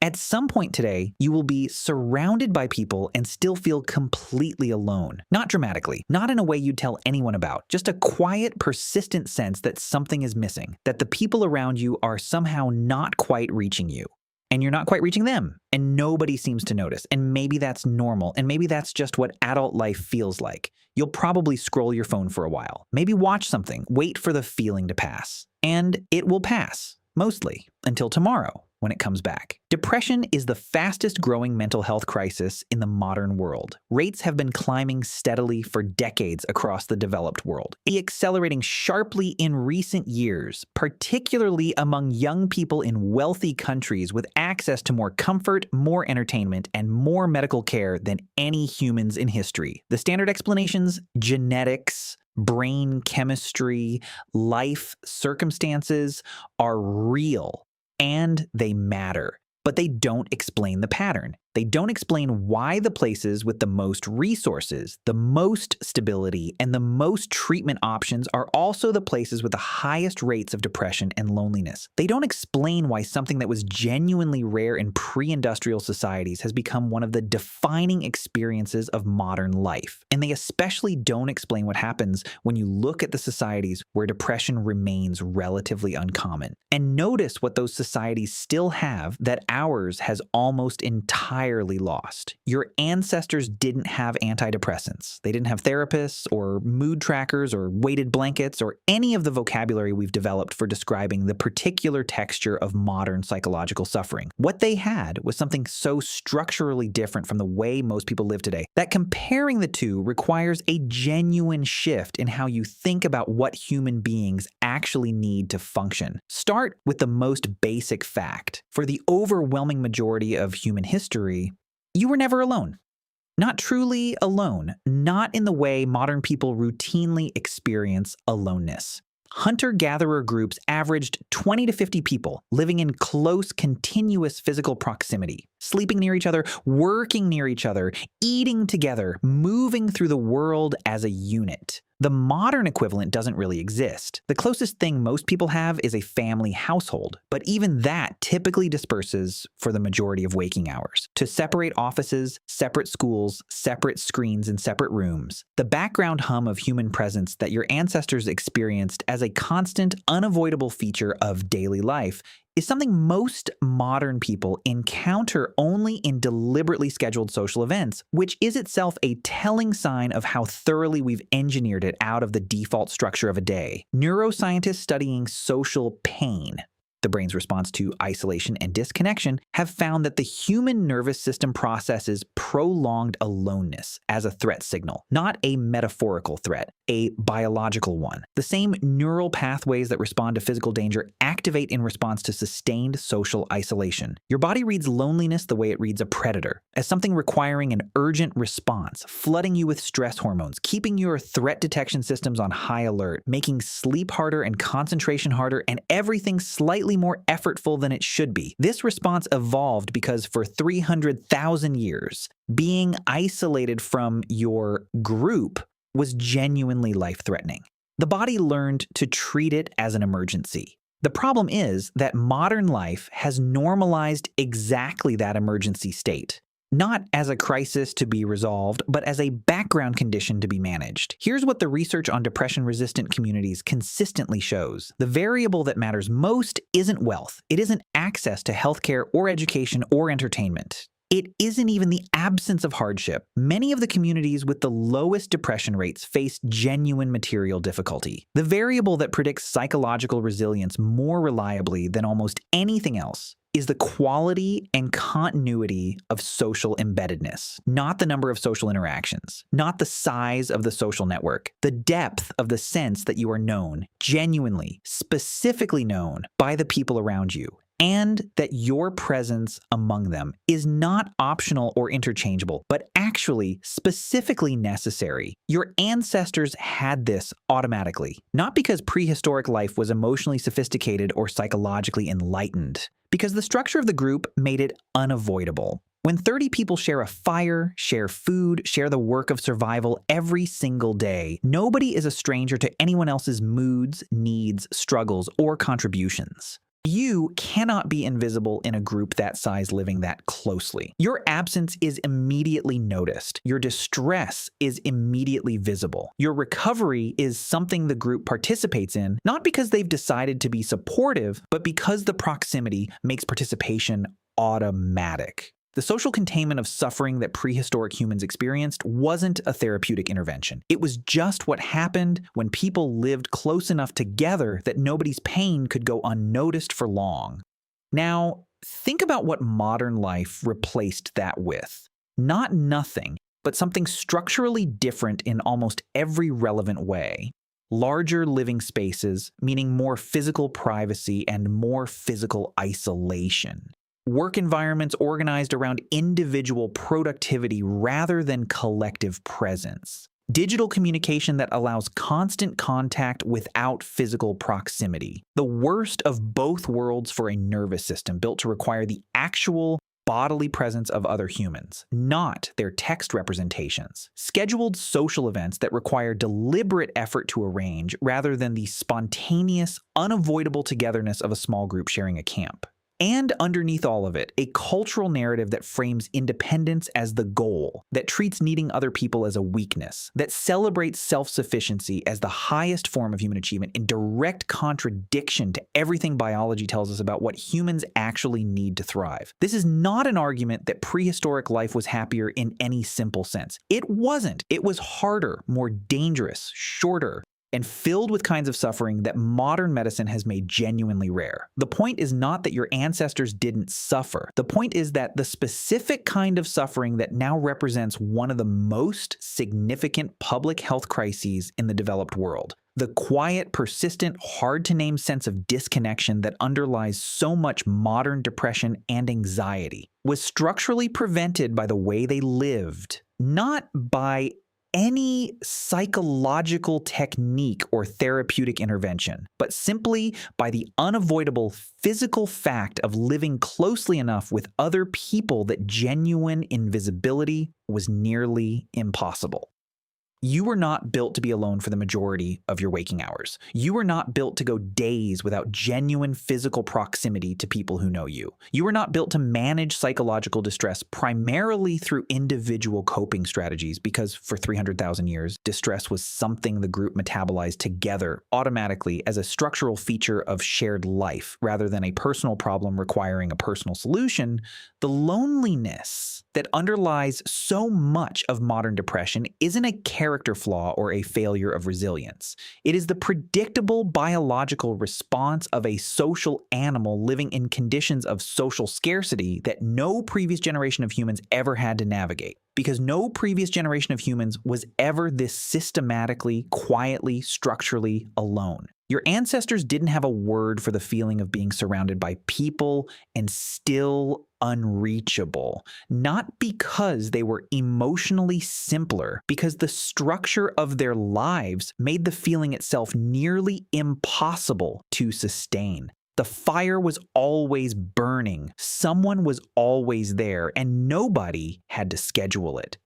At some point today, you will be surrounded by people and still feel completely alone. Not dramatically, not in a way you'd tell anyone about, just a quiet, persistent sense that something is missing, that the people around you are somehow not quite reaching you. And you're not quite reaching them, and nobody seems to notice. And maybe that's normal, and maybe that's just what adult life feels like. You'll probably scroll your phone for a while, maybe watch something, wait for the feeling to pass. And it will pass, mostly, until tomorrow, when it comes back. Depression is the fastest growing mental health crisis in the modern world. Rates have been climbing steadily for decades across the developed world, accelerating sharply in recent years, particularly among young people in wealthy countries with access to more comfort, more entertainment, and more medical care than any humans in history. The standard explanations: genetics, brain chemistry, life circumstances are real. And they matter, but they don't explain the pattern. They don't explain why the places with the most resources, the most stability, and the most treatment options are also the places with the highest rates of depression and loneliness. They don't explain why something that was genuinely rare in pre-industrial societies has become one of the defining experiences of modern life. And they especially don't explain what happens when you look at the societies where depression remains relatively uncommon. And notice what those societies still have that ours has almost entirely lost. Your ancestors didn't have antidepressants. They didn't have therapists or mood trackers or weighted blankets or any of the vocabulary we've developed for describing the particular texture of modern psychological suffering. What they had was something so structurally different from the way most people live today that comparing the two requires a genuine shift in how you think about what human beings actually need to function. Start with the most basic fact. For the overwhelming majority of human history, you were never alone. Not truly alone, not in the way modern people routinely experience aloneness. Hunter-gatherer groups averaged 20 to 50 people living in close, continuous physical proximity, sleeping near each other, working near each other, eating together, moving through the world as a unit. The modern equivalent doesn't really exist. The closest thing most people have is a family household, but even that typically disperses for the majority of waking hours to separate offices, separate schools, separate screens, and separate rooms. The background hum of human presence that your ancestors experienced as a constant, unavoidable feature of daily life is something most modern people encounter only in deliberately scheduled social events, which is itself a telling sign of how thoroughly we've engineered it out of the default structure of a day. Neuroscientists studying social pain, the brain's response to isolation and disconnection, have found that the human nervous system processes prolonged aloneness as a threat signal, not a metaphorical threat, a biological one. The same neural pathways that respond to physical danger activate in response to sustained social isolation. Your body reads loneliness the way it reads a predator, as something requiring an urgent response, flooding you with stress hormones, keeping your threat detection systems on high alert, making sleep harder and concentration harder, and everything slightly more effortful than it should be. This response evolved because for 300,000 years, being isolated from your group was genuinely life-threatening. The body learned to treat it as an emergency. The problem is that modern life has normalized exactly that emergency state. Not as a crisis to be resolved, but as a background condition to be managed. Here's what the research on depression-resistant communities consistently shows. The variable that matters most isn't wealth. It isn't access to healthcare or education or entertainment. It isn't even the absence of hardship. Many of the communities with the lowest depression rates face genuine material difficulty. The variable that predicts psychological resilience more reliably than almost anything else is the quality and continuity of social embeddedness, not the number of social interactions, not the size of the social network, the depth of the sense that you are known, genuinely, specifically known by the people around you, and that your presence among them is not optional or interchangeable, but actually specifically necessary. Your ancestors had this automatically, not because prehistoric life was emotionally sophisticated or psychologically enlightened, because the structure of the group made it unavoidable. When 30 people share a fire, share food, share the work of survival every single day, nobody is a stranger to anyone else's moods, needs, struggles, or contributions. You cannot be invisible in a group that size living that closely. Your absence is immediately noticed. Your distress is immediately visible. Your recovery is something the group participates in, not because they've decided to be supportive, but because the proximity makes participation automatic. The social containment of suffering that prehistoric humans experienced wasn't a therapeutic intervention. It was just what happened when people lived close enough together that nobody's pain could go unnoticed for long. Now, think about what modern life replaced that with. Not nothing, but something structurally different in almost every relevant way. Larger living spaces, meaning more physical privacy and more physical isolation. Work environments organized around individual productivity rather than collective presence. Digital communication that allows constant contact without physical proximity. The worst of both worlds for a nervous system built to require the actual bodily presence of other humans, not their text representations. Scheduled social events that require deliberate effort to arrange rather than the spontaneous, unavoidable togetherness of a small group sharing a camp. And underneath all of it, a cultural narrative that frames independence as the goal, that treats needing other people as a weakness, that celebrates self-sufficiency as the highest form of human achievement in direct contradiction to everything biology tells us about what humans actually need to thrive. This is not an argument that prehistoric life was happier in any simple sense. It wasn't. It was harder, more dangerous, shorter, and filled with kinds of suffering that modern medicine has made genuinely rare. The point is not that your ancestors didn't suffer. The point is that the specific kind of suffering that now represents one of the most significant public health crises in the developed world, the quiet, persistent, hard-to-name sense of disconnection that underlies so much modern depression and anxiety, was structurally prevented by the way they lived, not by any psychological technique or therapeutic intervention, but simply by the unavoidable physical fact of living closely enough with other people that genuine invisibility was nearly impossible. You were not built to be alone for the majority of your waking hours. You were not built to go days without genuine physical proximity to people who know you. You were not built to manage psychological distress primarily through individual coping strategies because for 300,000 years, distress was something the group metabolized together automatically as a structural feature of shared life rather than a personal problem requiring a personal solution. The loneliness that underlies so much of modern depression isn't a character flaw or a failure of resilience. It is the predictable biological response of a social animal living in conditions of social scarcity that no previous generation of humans ever had to navigate. Because no previous generation of humans was ever this systematically, quietly, structurally alone. Your ancestors didn't have a word for the feeling of being surrounded by people and still unreachable, not because they were emotionally simpler, because the structure of their lives made the feeling itself nearly impossible to sustain. The fire was always burning, someone was always there, and nobody had to schedule it.